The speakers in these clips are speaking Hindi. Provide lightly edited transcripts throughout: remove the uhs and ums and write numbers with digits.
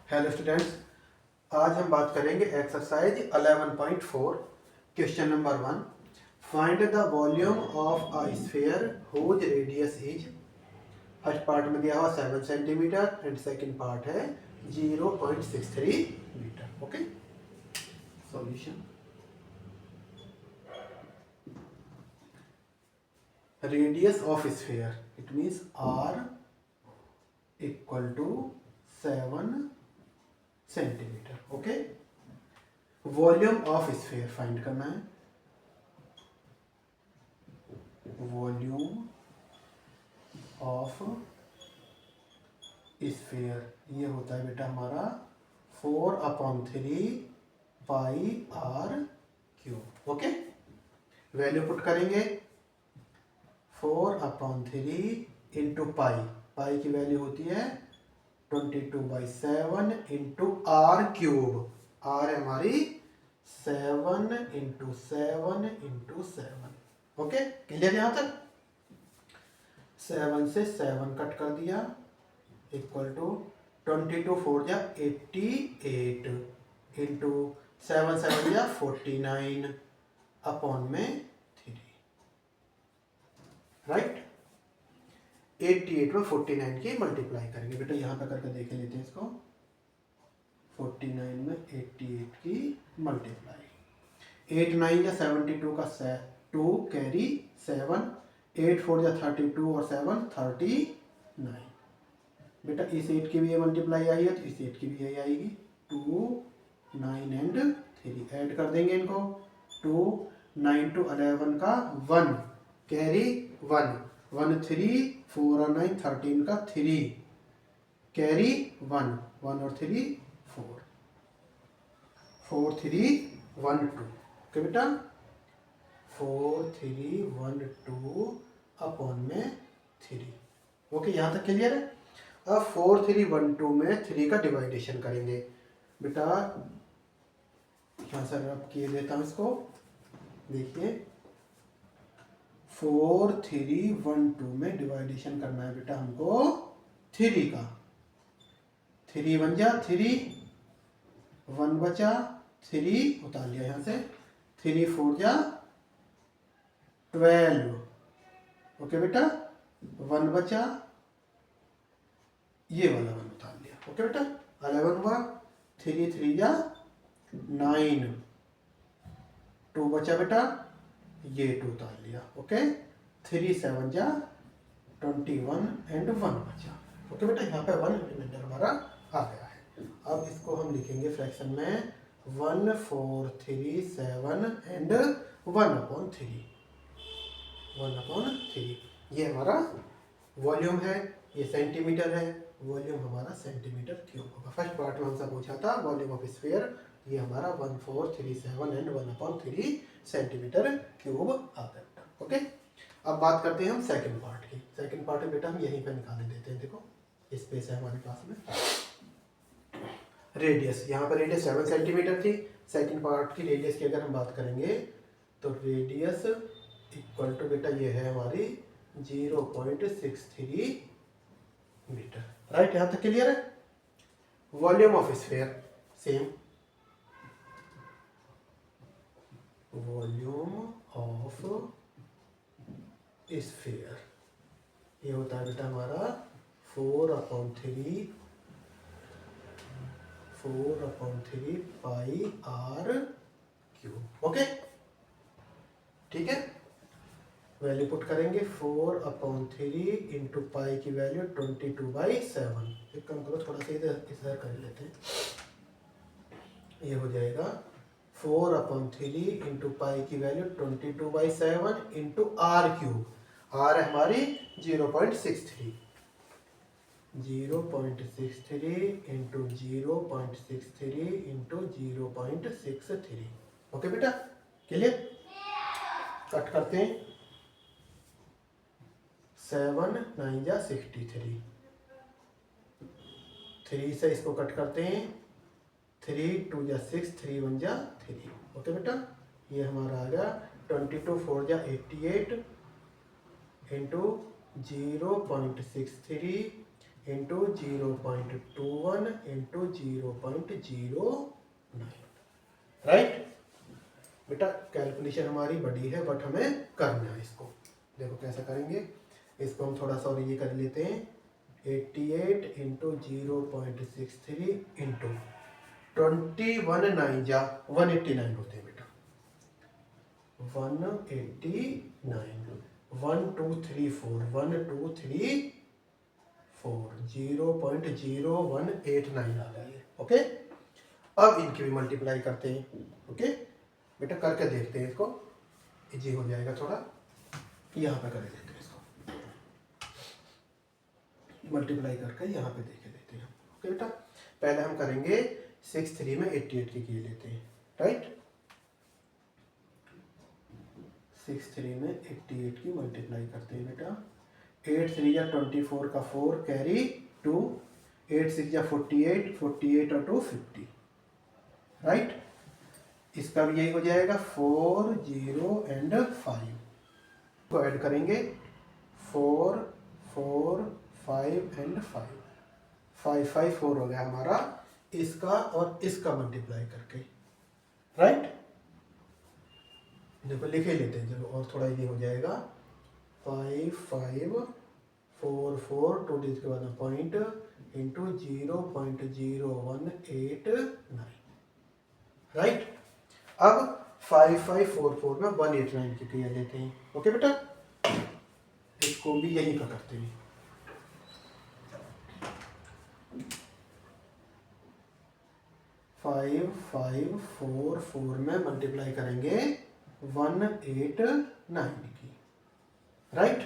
हेलो स्टूडेंट्स, आज हम बात करेंगे exercise 11.4 question number 1। Find the volume of a sphere whose radius is. First part में दिया हुआ 7 सेंटीमीटर एंड सेकंड पार्ट है 0.63 metre. Okay, solution. Radius of sphere it means r equal to 7 centimetre. Okay, volume of sphere find करना है। वॉल्यूम ऑफ स्फीयर ये होता है बेटा हमारा 4/3 pi r cube. Okay, value put करेंगे 4/3 इंटू पाई। पाई की वैल्यू होती है 22/7 इंटू आर क्यूब। आर है हमारी 7 इंटू 7 इंटू 7। ओके, क्लियर यहां तक? 7 से 7 कट कर दिया इक्वल टू 22 4 जा 88 इंटू 7 7 जा 49 अपॉन में 3। राइट, 88 में 49 की मल्टीप्लाई करेंगे बेटा। यहाँ पे करके देख लेते हैं इसको। 49 में 88 की मल्टीप्लाई, 8 9 या 72 का 2 कैरी 7, 8 4 या 32 और 7 39। बेटा इस 8 की भी ये मल्टीप्लाई आई है तो इस 8 की भी यही आएगी। 2 9 एंड 3 ऐड कर देंगे इनको। 2 9 to 11 का 1 कैरी 1 1 3 4 और 9 13 का 3 कैरी 1 1 और 3 4 4 3 1 2। ओके बेटा, 4 3 1 2 अपॉन में 3। ओके, यहाँ तक क्लियर है? अब 4 3 1 2 में 3 का डिवाइडेशन करेंगे बेटा। यहाँ से रब किए देता हूँ इसको। देखिए 4 3 1 2 में डिवाइडेशन करना है बेटा हमको 3 का। 3 बन जा 3, 1 बचा 3 उतार लिया यहाँ से। 3 4 जा 12। ओके बेटा, 1 बचा, ये वाला 1 उतार लिया। ओके बेटा, 11 हुआ। 3 3 जा 9, 2 बचा बेटा, ये 2 उतार लिया। ओके, 3 7 जा 21 एंड 1 बचा। ओके बेटा, यहाँ पे 1 रिमाइंडर हमारा आ गया है। अब इसको हम लिखेंगे फ्रैक्शन में 1 4 3 7 एंड 1/3। 1/3 ये हमारा वॉल्यूम है, ये सेंटीमीटर है। वॉल्यूम हमारा सेंटीमीटर क्यूब होगा। फर्स्ट पार्ट में हमसे पूछा था वॉल्यूम ऑफ स्फीयर, ये हमारा 1437 एंड 1/3 सेंटीमीटर क्यूब आता है। ओके, अब बात करते हैं हम सेकंड पार्ट की। सेकंड पार्ट में बेटा हम यहीं पे निकाले देते हैं। देखो स्पेस है हमारे पास में। रेडियस, यहाँ पर रेडियस 7 सेंटीमीटर थी। सेकंड पार्ट की रेडियस की अगर हम बात करेंगे तो रेडियस इक्वल टू बेटा ये है हमारी 0.63 मीटर। राइट, यहाँ तक क्लियर है? Volume of sphere same. Volume of sphere ये होता है बेटा हमारा 4/3 पाई आर क्यूब। ओके, ठीक है। वैल्यू पुट करेंगे 4/3 इंटू पाई की वैल्यू 22/7। एक काम करो, थोड़ा सा इधर कर लेते हैं। ये हो जाएगा 4/3 इंटू पाई की value 22/7 into r cube. R है हमारी 0.63 इंटू 0.63 इंटू 0.63। ओके बेटा, क्लियर? कट करते हैं। 7 9 जा 63, 3 से इसको कट करते हैं। 3 2 जा 6, 3 1 जा 3। ओके बेटा, ये हमारा आ गया 22 4 जा 88 इंटू 0.63 इंटू 0.21 इंटू 0.09। राइट बेटा, कैलकुलेशन हमारी बड़ी है बट हमें करना है इसको। देखो कैसे करेंगे इसको, हम थोड़ा सा और ये कर लेते हैं। 88 इंटू 0.63 इंटू 21 9 जा 189 होते हैं बेटा, 189, 1 2 3 4, 1 2 3 4, 0.0189 आ गई है। ओके, अब इनकी भी मल्टीप्लाई करते हैं। ओके बेटा, करके देखते हैं इसको, इजी हो जाएगा थोड़ा। यहाँ पे कर देते हैं इसको, मल्टीप्लाई करके यहाँ पे देखे देते हैं। ओके बेटा, पहले हम करेंगे 6 3 में 88 की लेते हैं। राइट, 6 3 में 88 की मल्टीप्लाई करते हैं बेटा। 8 3 या 24 का 4 कैरी 2, 8 6 या 48, 48 और 2 50। राइट, इसका भी यही हो जाएगा 4 0 एंड 5 को ऐड करेंगे 4 4 5 एंड 5, 5 5 4 हो गया हमारा इसका और इसका मल्टीप्लाई करके। राइट, देखो लिखे लेते हैं, चलो और थोड़ा ये हो जाएगा 5 5 4 4 2 डिजिट के बाद पॉइंट इंटू 0.0189। राइट, अब 5 5 4 4 में 189 की क्रिया लेते हैं। ओके बेटा, इसको भी यही का करते हैं। 5 5 4 4 में मल्टीप्लाई करेंगे 189 की। राइट,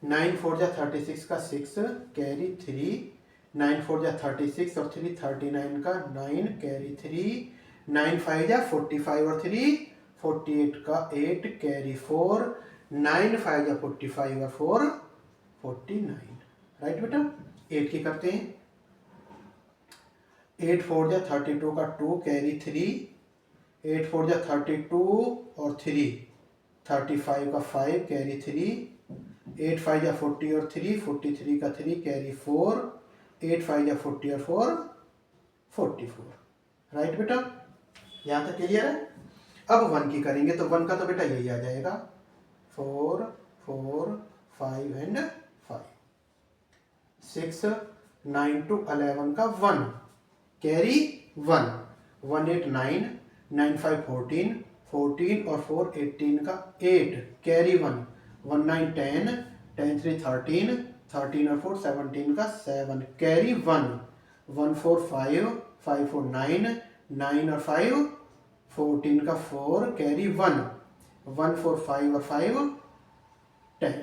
9 4 जा 36 का 6 कैरी 3, 9 4 जा 36 और 3 39 का 9 कैरी 3, 9 5 जा 45 और 3 48 का 8 कैरी 4, 9 5 जा 45 और 4 49। राइट बेटा, 8 की करते हैं। 8 4 जा 32 का 2 कैरी 3, 8 4 जा 32 और 3 35 का 5 कैरी 3, 8 5 जा 40 और 3 43 का 3 कैरी 4, 8 5 जा 40 और 4 44। राइट बेटा, यहाँ तक क्लियर है। अब 1 की करेंगे तो 1 का तो बेटा यही आ जाएगा 4 4 5 एंड 5, 6 9 to 11 का 1 कैरी 1, 1 8 9, 9 5 14, 14 और 4 18 का 8 कैरी 1, 1 9 10, 10 3 13, 13 और 4 17 का 7 कैरी 1, 1 4 5, 5 4 9, 9 और 5 14 का 4 कैरी 1, 1 4 5 और 5 10।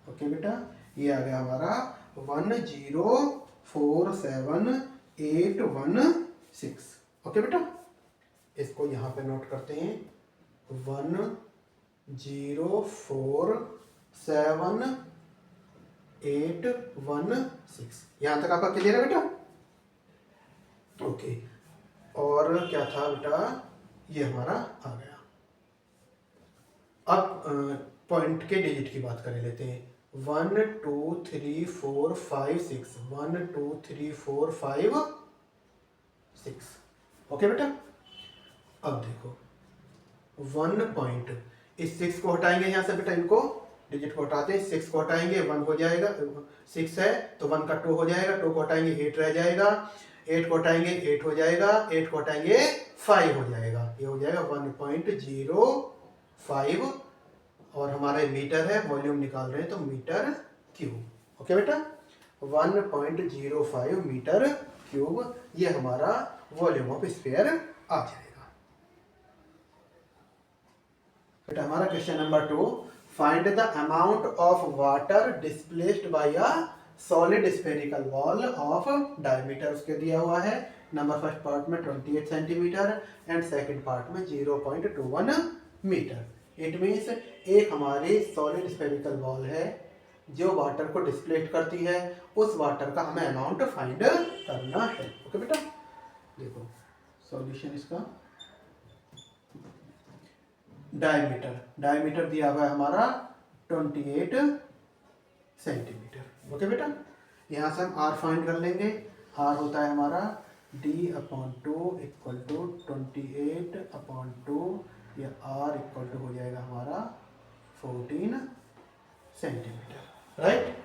ओके बेटा, ये आ गया हमारा 1047816। ओके बेटा, इसको यहाँ पे नोट करते हैं 1047816। यहाँ तक आपका क्लियर है बेटा? ओके, और क्या था बेटा, ये हमारा आ गया। अब पॉइंट के डिजिट की बात कर लेते हैं। 1 2 3 4 5 6, 1 2 3 4 5 6। ओके बेटा, अब देखो 1 पॉइंट, इस 6 को हटाएंगे यहाँ से बेटा, इनको डिजिट को हटाते हैं, 6 को हटाएंगे 1 हो जाएगा, 6 है तो 1 का 2 हो जाएगा, 2 को हटाएंगे 8 रह जाएगा, 8 को हटाएंगे 8 हो जाएगा, 8 को हटाएंगे 5 हो जाएगा, ये हो जाएगा 1.05। और हमारा मीटर है, वॉल्यूम निकाल रहे हैं तो मीटर क्यूब। ओके बेटा, 1.05 मीटर क्यूब, ये हमारा वॉल्यूम ऑफ स्फीयर आ जाएगा। बेटा हमारा question number 2, find the amount of water displaced bye a solid spherical ball of diameter उसके दिया हुआ है। नंबर फर्स्ट पार्ट में 28 सेंटीमीटर एंड सेकंड पार्ट में 0.21 मीटर। इट मीन्स एक हमारी सॉलिड स्फेरिकल बॉल है जो वाटर को डिस्प्लेस करती है, उस वाटर का हमें अमाउंट फाइंड करना है। ओके बेटा, देखो सॉल्यूशन इसका, डायमीटर दिया हुआ है हमारा 28 सेंटीमीटर। ओके बेटा, यहाँ से हम आर फाइंड कर लेंगे। आर होता है हमारा D/2 इक्वल टू 28/2, या आर इक्वल टू हो जाएगा हमारा 14 सेंटीमीटर, राइट।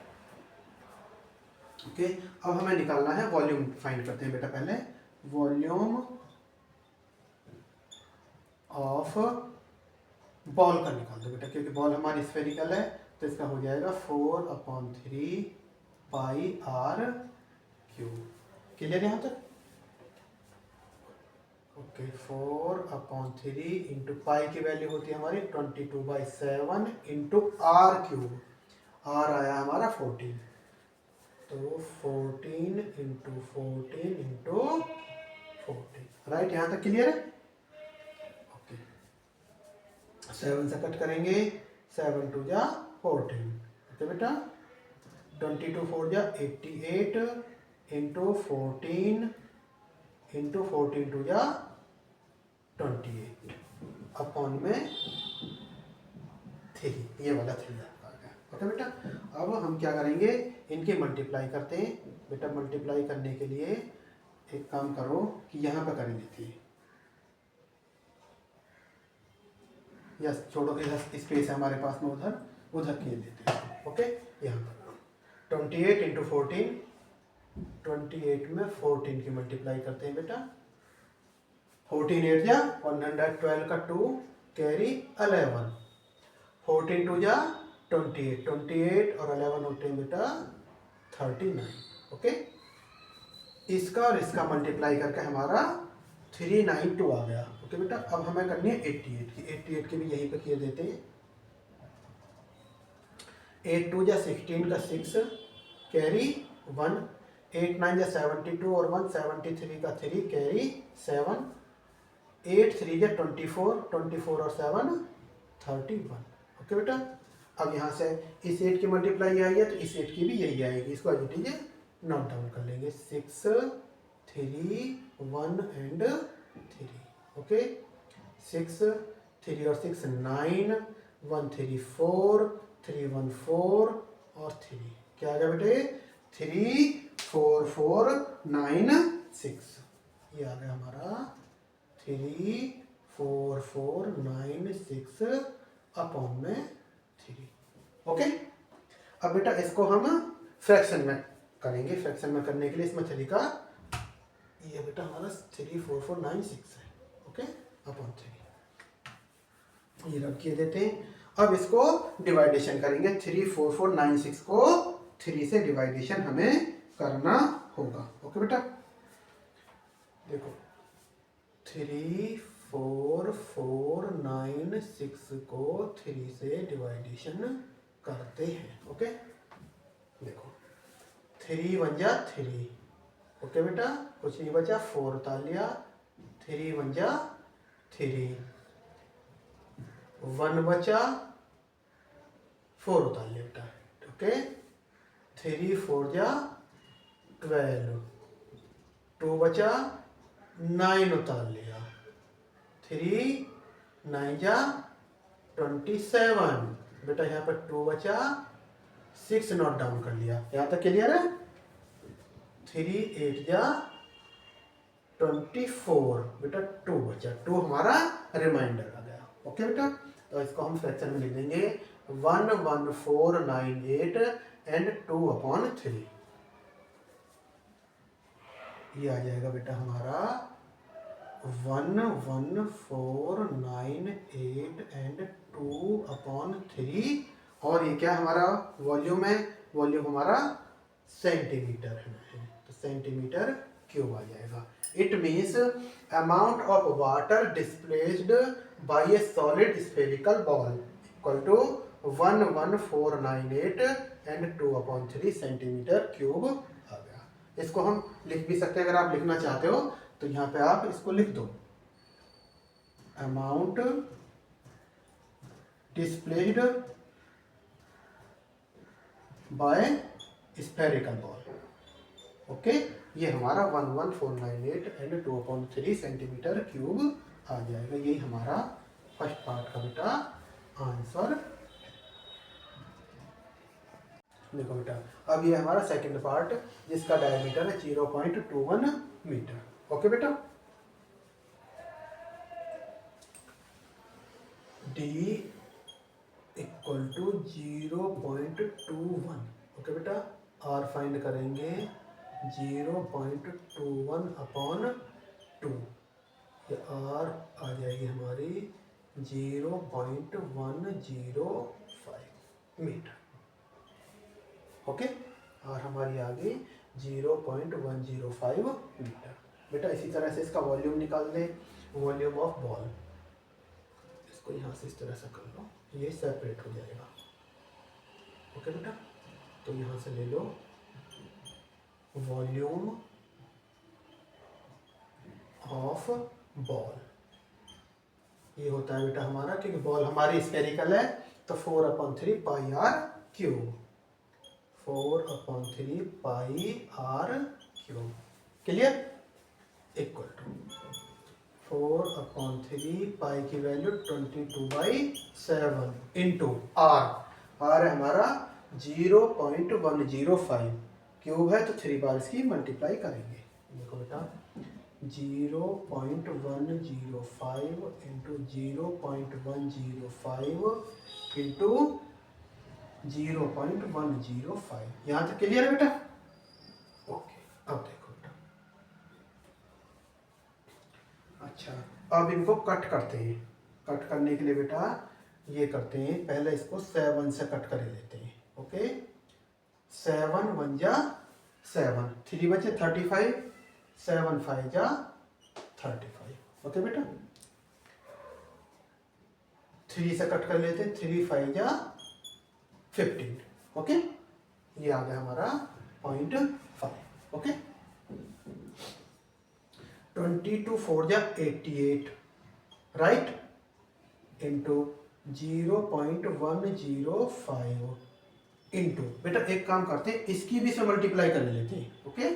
ओके, अब हमें निकालना है वॉल्यूम। फाइंड करते हैं बेटा पहले, वॉल्यूम ऑफ बॉल का निकाल दो बेटा, क्योंकि बॉल हमारी स्फेरिकल है, तो इसका हो जाएगा 4/3 पाई आर क्यूब। क्लियर यहाँ तक? ओके, 4/3 इंटू पाई की वैल्यू होती है हमारी 22/7 इंटू आर क्यूब। आर आया हमारा 14, तो 14 इंटू 14 इंटू 14, राइट। यहाँ तक क्लियर है? ओके, 7 से कट करेंगे, 7 2 जा 14, ओके बेटा। 22 4 जा 88 इंटू 14 इंटू 14 2 जा 28 अपॉन में 3, ये वाला 3 आपका आ गया, ओके बेटा। अब हम क्या करेंगे, इनके मल्टीप्लाई करते हैं बेटा। मल्टीप्लाई करने के लिए एक काम करो कि यहाँ पे करेंगे 3, या छोड़ो, इधर स्पेस है हमारे पास में, उधर किए देते हैं, ओके। यहाँ पर 28 इंटू 14, 28 में 14 की मल्टीप्लाई करते हैं बेटा। 14 8 जा 112 का 2 कैरी 11, 14 2 जा 28, 28 और 11 होते हैं बेटा 39, ओके। इसका और इसका मल्टीप्लाई करके हमारा 392 आ गया, ओके बेटा। अब हमें करनी है 88 की, 88 की भी यहीं पे किए देते हैं। 8 2 जा 16 का 6 कैरी 1, 8 9 जा 72 और 1 73 का 3 कैरी 7, 8 3 जा 24, 24 और 7 31, ओके बेटा। अब यहाँ से इस 8 की मल्टीप्लाई आई है, तो इस 8 की भी यही आएगी। इसको as it is note down कर लेंगे, 6 3 1 एंड 3, ओके। 6 3 और 6 9, 1 3 4, 3 1 4 और 3, क्या आ गया बेटे 3 4 4 9 6, ये आ गया हमारा 3 4 4 9 6 अपॉन में 3, ओके। अब बेटा इसको हम फ्रैक्शन में करेंगे। फ्रैक्शन में करने के लिए इसमें 3 का, ये बेटा हमारा 3 4 4 9 6 है, ओके, अपॉन 3, ये रब किए देते हैं। अब इसको डिवाइडेशन करेंगे, 3 4 4 9 6 को 3 से डिवाइडेशन हमें करना होगा, ओके बेटा। देखो 3 4 4 9 6 को 3 से डिवाइडेशन करते हैं, ओके। देखो 3 1 जा 3, ओके बेटा, कुछ नहीं बचा, 4 उतार लिया, 3 1 जा 3, 1 बचा, 4 उतार लिया बेटा, ओके। 3 4 जा 12, 2 बचा, 9 उतार लिया, 3 9 जा 27 बेटा, यहाँ पर 2 बचा, 6 नोट डाउन कर लिया। यहाँ तक क्लियर है? 3 8 जा 24 बेटा, 2 बचा, 2 हमारा रिमाइंडर आ गया, ओके बेटा। तो इसको हम फ्रैक्शन में लिख देंगे 1 1 4 9 8 एंड 2 अपॉन 3, ये आ जाएगा बेटा हमारा 1 1 4 9 8 एंड 2 अपॉन 3, और ये क्या हमारा वॉल्यूम है, वॉल्यूम हमारा सेंटीमीटर है, तो सेंटीमीटर क्यूब आ जाएगा। It means amount of water displaced by a solid spherical ball equal to 11498 and 2/3 centimetre cube आ गया। इसको हम लिख भी सकते हैं, अगर आप लिखना चाहते हो तो यहाँ पे आप इसको लिख दो, amount displaced by spherical ball, okay. ये हमारा 11498 एंड 2/3 सेंटीमीटर क्यूब आ जाएगा। यही हमारा फर्स्ट पार्ट का बेटा आंसर। देखो बेटा, अब ये हमारा सेकंड पार्ट जिसका डायमीटर है 0.21 मीटर। ओके बेटा, D इक्वल टू 0.21। ओके बेटा, R फाइंड करेंगे 0.21 अपॉन 2, ये R आ जाएगी हमारी 0.105 मीटर। ओके, और हमारी आ गई 0.105 मीटर। बेटा इसी तरह से इसका वॉल्यूम निकाल दें, वॉल्यूम ऑफ बॉल। इसको यहाँ से इस तरह से कर लो, ये सेपरेट हो जाएगा। ओके बेटा, तो यहाँ से ले लो वॉल्यूम ऑफ बॉल, ये होता है बेटा हमारा, क्योंकि बॉल हमारी स्फेरिकल है तो 4/3 pi r cube, 4/3 pi r cube. Clear? Equal to 4/3 pi की वैल्यू 22/7 इंटू आर। आर है हमारा 0.105, क्यूब है तो 3 बार इसकी मल्टीप्लाई करेंगे। देखो बेटा 0.105 इंटू 0.105 इंटू 0.105। यहाँ तक क्लियर है बेटा? ओके, अब देखो बेटा, अच्छा अब इनको कट करते हैं। कट करने के लिए बेटा ये करते हैं, पहले इसको 7 से कट कर लेते हैं। ओके, 7 1 जा 7, 3 बचे 35, 7 5 जा 35। ओके बेटा, 3 से कट कर लेते हैं, 3 5 जा 15। ओके, ये आ गया हमारा 0.5। ओके, 22 4 जा 88, राइट, इंटू 0.105 इंटू, बेटा एक काम करते हैं, इसकी भी से मल्टीप्लाई कर लेते हैं। ओके,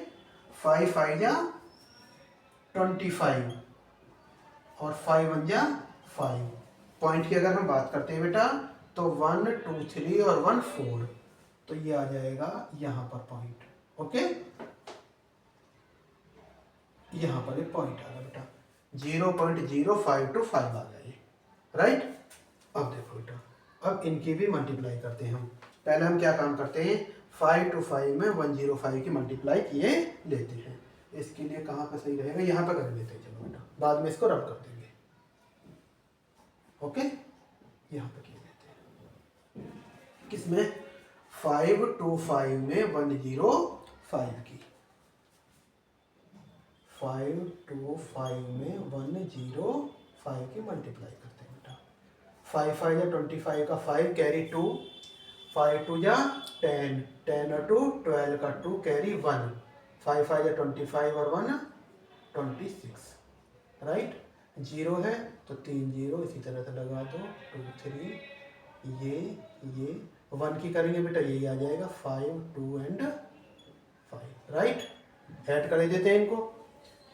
5 5 जा 25 और 5 1 जा 5। पॉइंट की अगर हम बात करते हैं बेटा तो 1 2 3 और 1 4, तो ये आ जाएगा यहाँ पर पॉइंट। ओके, यहाँ पर एक पॉइंट आ गया बेटा, 0.052 आ गया, राइट। अब देखो बेटा, अब इनकी भी मल्टीप्लाई करते हैं हम। पहले हम क्या काम करते हैं, 5 to 5 में 105 की मल्टीप्लाई किए लेते हैं। इसके लिए कहाँ पर सही रहेगा, यहाँ पर कर लेते हैं। चलो बेटा, बाद में इसको रब कर देंगे। ओके, यहाँ पर किए लेते हैं, किसमें 5 to 5 में 105 की, 5 to 5 में 105 की मल्टीप्लाई करते हैं बेटा। 5 5 या 25 का 5 कैरी 2, 5 2 या 10, 10 और 2 12 का 2 कैरी 1, 5 5 या 25 और 1 26, राइट। 0 है तो 3 0 इसी तरह से लगा दो, 2 3, ये 1 की करेंगे बेटा, यही आ जाएगा 5 2 एंड 5, राइट। ऐड कर देते हैं इनको,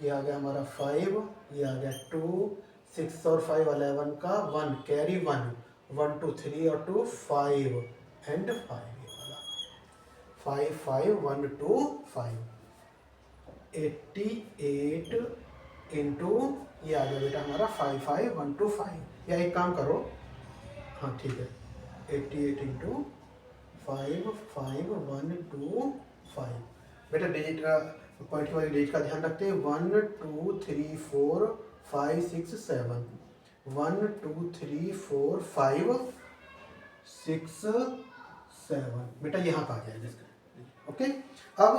ये आ गया हमारा 5, ये आ गया 2, 6 और 5 11 का 1 कैरी 1, 1 2 3 और 2 5 एंड 5, ये वाला 5 5 1 2 5, 88 इंटू, ये आ गया बेटा हमारा 5 5 1 2 5। या एक काम करो, हाँ ठीक है, 88 इंटू 5 5 1 2 5। बेटा डिजिट का पॉइंट वाली डिजिट का ध्यान रखते हैं, 1 2 3 4 5 6 7, 1 2 3 4 5 6 7, बेटा यहाँ पर आ जाएगा इसका। ओके, अब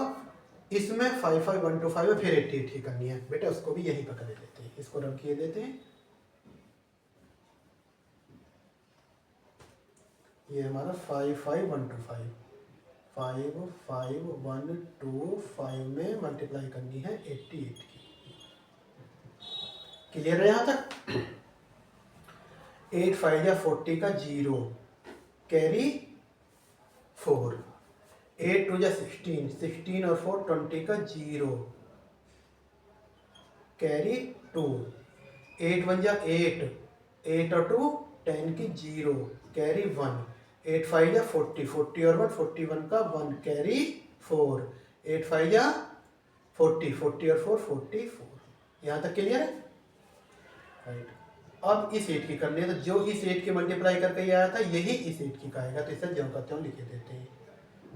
इसमें 5 5 1 2 5 फिर 88 करनी है बेटा, उसको भी यहीं पर कर देते हैं, इसको रब किए देते हैं। ये हमारा 5 5 1 2 5, 5 5 1 2 5 में मल्टीप्लाई करनी है 88 की। क्लियर है यहाँ तक? 8 5 या 40 का 0 कैरी 4, 8 2 या 16, 16 और 4 20 का 0 कैरी 2, 8 1 या 8, 8 और 2 10 की 0 कैरी 1, 8 5 या 40, 40 और 1, 41 का 1 कैरी 4, 8 5 या 40, 40 और 4, 44। यहाँ तक क्लियर है? राइट। अब इस 8 की करनी है, तो जो इस 8 के मल्टीप्लाई करके ये आया था यही इस 8 की का आएगा, तो इसे जो करते हैं लिखे देते हैं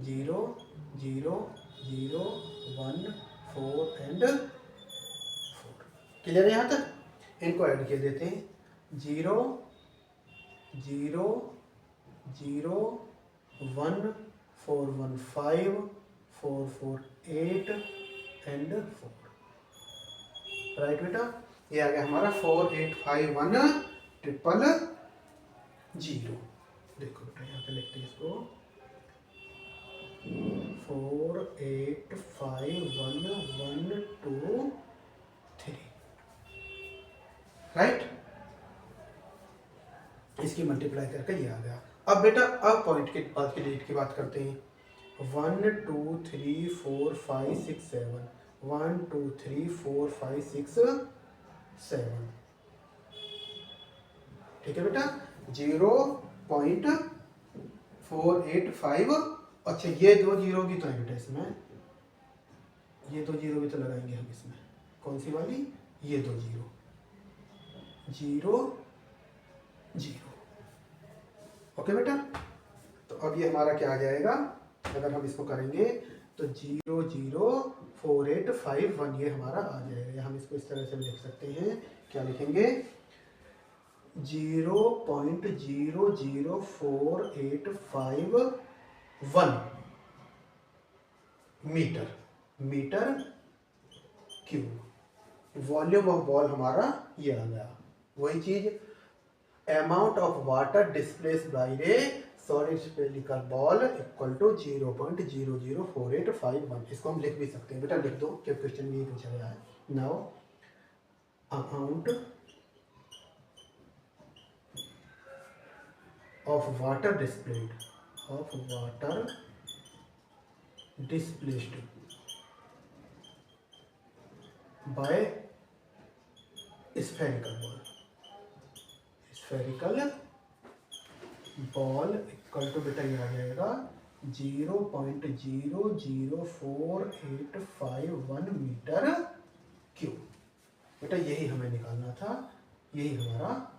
0 0 0 1 4 एंड 4। क्लियर है यहाँ तक? इनको ऐड किए देते हैं 0 0 0 1 4 1 5 4 4 8 एंड 4। राइट बेटा, ये आ गया हमारा 4 8 5 1 ट्रिपल 0। देखो बेटा यहाँ पे लिखते हैं इसको 4 8 5 1 1 2 3। राइट, इसकी मल्टीप्लाई करके ये आ गया। अब बेटा अब पॉइंट के बाद की डिजिट की बात करते हैं 1 2 3 4 5 6 7 1 2 3 4 5 6 7। ठीक है बेटा, 0.485। अच्छा ये 2 जीरो भी तो है बेटा इसमें, ये 2 जीरो भी तो लगाएंगे हम इसमें। कौन सी वाली? ये 2 जीरो 0 0। ओके बेटा, तो अब ये हमारा क्या आ जाएगा, अगर हम इसको करेंगे तो 0 0 4 8 5 1 ये हमारा आ जाएगा। हम इसको इस तरह से लिख सकते हैं, क्या लिखेंगे 0.00485 metre cube. Volume of ball हमारा ये आ गया। वही चीज amount of water displaced by a solid spherical ball equal to 0.00485। इसको हम लिख भी सकते हैं बेटा, लिख दो कि क्वेश्चन में ये पूछा गया है। Now amount of water displaced by spherical ball equal to बेटा ये आ जाएगा 0.00485 मीटर क्यूब। बेटा यही हमें निकालना था, यही हमारा